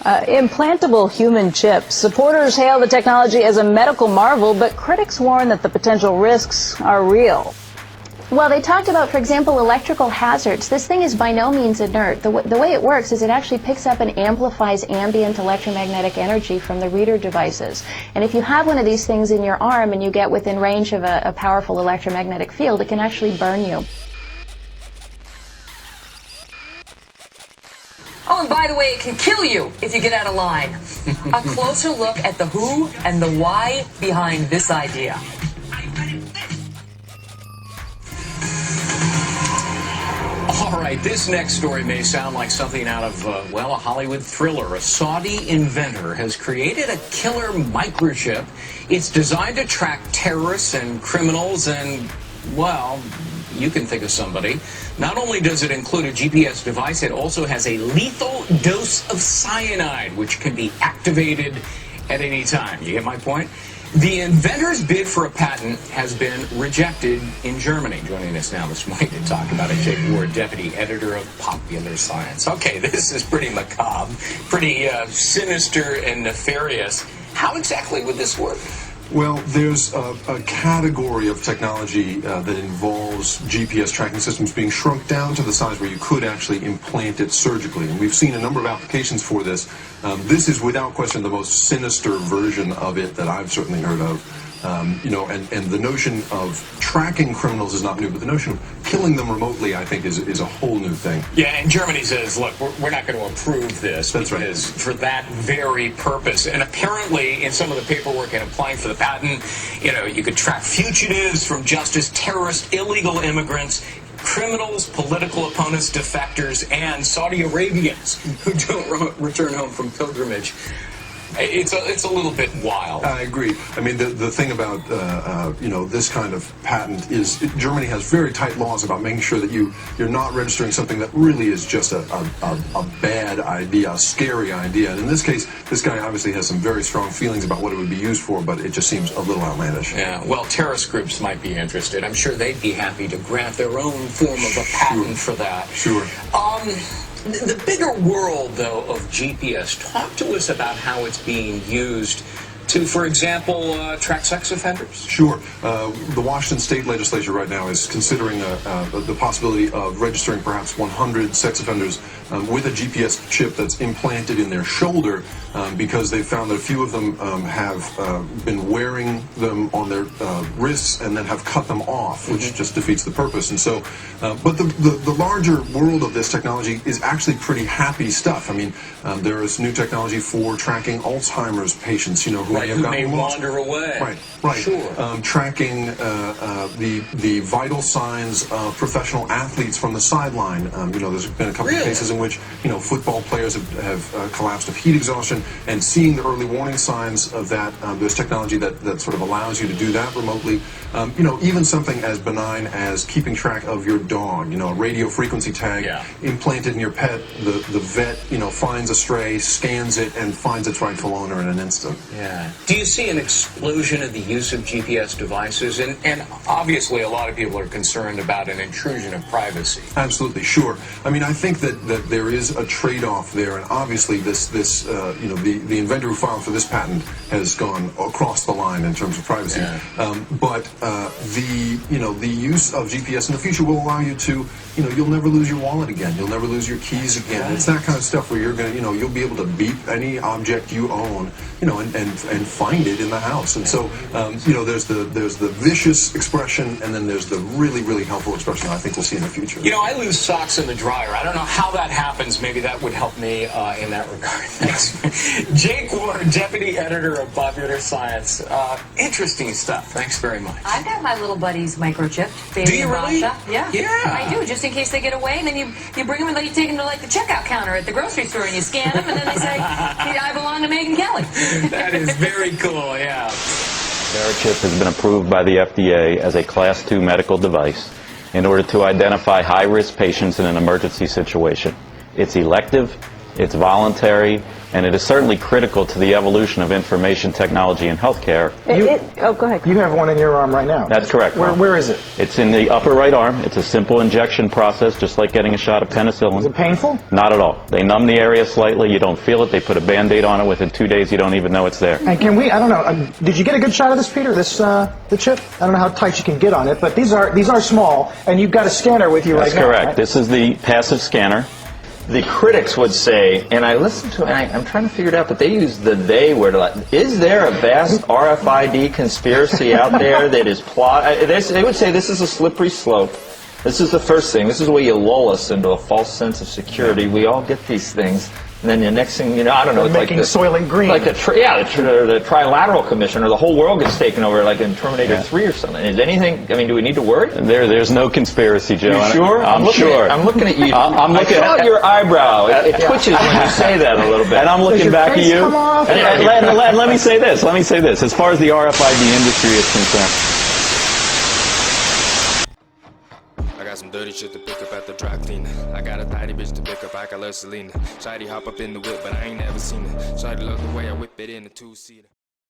Implantable human chips. Supporters hail the technology as a medical marvel, but critics warn that the potential risks are real. Well, they talked about, for example, electrical hazards. This thing is by no means inert. The way it works is it actually picks up and amplifies ambient electromagnetic energy from the reader devices. And if you have one of these things in your arm and you get within range of a powerful electromagnetic field, it can actually burn you. Oh, and by the way, it can kill you if you get out of line. A closer look at the who and the why behind this idea. All right, this next story may sound like something out of, well, a Hollywood thriller. A Saudi inventor has created a killer microchip. It's designed to track terrorists and criminals and, well, you can think of somebody. Not only does it include a GPS device, it also has a lethal dose of cyanide, which can be activated at any time. You get my point? The inventor's bid for a patent has been rejected in Germany. Joining us now this morning to talk about it, Jake Ward, deputy editor of Popular Science. Okay, this is pretty macabre, pretty sinister and nefarious. How exactly would this work? Well, there's a category of technology that involves GPS tracking systems being shrunk down to the size where you could actually implant it surgically. And we've seen a number of applications for this. This is without question the most sinister version of it that I've certainly heard of. You know, and the notion of tracking criminals is not new, but the notion of killing them remotely, I think, is a whole new thing. Yeah, and Germany says, look, we're not going to approve this. That's because right. For that very purpose. And apparently, in some of the paperwork in applying for the patent, you know, you could track fugitives from justice, terrorists, illegal immigrants, criminals, political opponents, defectors, and Saudi Arabians who don't return home from pilgrimage. It's a little bit wild. I agree. I mean, the thing about you know, this kind of patent is Germany has very tight laws about making sure that you're not registering something that really is just a bad idea, a scary idea. And in this case, this guy obviously has some very strong feelings about what it would be used for, but it just seems a little outlandish. Yeah. Well, terrorist groups might be interested. I'm sure they'd be happy to grant their own form of a patent for that. Sure. The bigger world, though, of GPS, talk to us about how it's being used to, for example, track sex offenders. Sure. The Washington State Legislature right now is considering the possibility of registering perhaps 100 sex offenders with a GPS chip that's implanted in their shoulder because they found that a few of them have been wearing them on their wrists and then have cut them off, which just defeats the purpose. And so, but the larger world of this technology is actually pretty happy stuff. I mean, there is new technology for tracking Alzheimer's patients, you know, who may wander away. Right. Sure. Tracking the vital signs of professional athletes from the sideline. You know, there's been a couple of cases in which, you know, football players have collapsed of heat exhaustion, and seeing the early warning signs of that, there's technology that sort of allows you to do that remotely. You know, even something as benign as keeping track of your dog, you know, a radio frequency tag implanted in your pet, the vet, you know, finds a stray, scans it, and finds its rightful owner in an instant. Yeah. Do you see an explosion of the use of GPS devices? And obviously a lot of people are concerned about an intrusion of privacy. Absolutely, sure. I mean, I think that there is a trade-off there, and obviously this you know, the inventor who filed for this patent has gone across the line in terms of privacy. Yeah. But the use of GPS in the future will allow you to, you know, you'll never lose your wallet again. You'll never lose your keys again. It's that kind of stuff where you're gonna, you know, you'll be able to beep any object you own, you know, and find it in the house. And so, you know, there's the vicious expression, and then there's the really, really helpful expression I think we'll see in the future. You know, I lose socks in the dryer. I don't know how that happens. Maybe that would help me in that regard. Thanks. Jake Ward, deputy editor of Popular Science. Interesting stuff. Thanks very much. I've got my little buddy's microchip. Do you really? Yeah. I do, just in case they get away, and then you bring them and you take them to like the checkout counter at the grocery store, and you scan them, and then they say, hey, I belong to Megyn Kelly. That is very cool, yeah. ᗪIᖕ has been approved by the FDA as a Class II medical device in order to identify high-risk patients in an emergency situation. It's elective, It's voluntary, and it is certainly critical to the evolution of information technology in healthcare. Oh, go ahead. You have one in your arm right now. That's correct. Where is it? It's in the upper right arm. It's a simple injection process, just like getting a shot of penicillin. Is it painful? Not at all. They numb the area slightly. You don't feel it. They put a Band-Aid on it. Within 2 days, you don't even know it's there. And can we, I don't know, did you get a good shot of this, Peter, the chip? I don't know how tight you can get on it, but these are small, and you've got a scanner with you right now. That's correct. Right? This is the passive scanner. The critics would say, and I listened to it, and I'm trying to figure it out, but they use the "they" word a lot. Is there a vast RFID conspiracy out there that is they would say this is a slippery slope. This is the first thing. This is where you lull us into a false sense of security. We all get these things. And then the next thing you know, I don't know, it's making like Soylent Green. Like the Trilateral Commission, or the whole world gets taken over, like in Terminator 3 or something. Is anything? I mean, do we need to worry? There's no conspiracy, Joe. You sure? I'm sure. I'm looking at you. I'm looking at your eyebrow. It twitches when you say that a little bit. And I'm looking back at you. And let me say this. Let me say this. As far as the RFID industry is concerned. Some dirty shit to pick up at the dry cleaner. I got a tidy bitch to pick up, I got ᗪ Selena. Shawty hop up in the whip, but I ain't never seen it. Shawty love the way I whip it in a two-seater.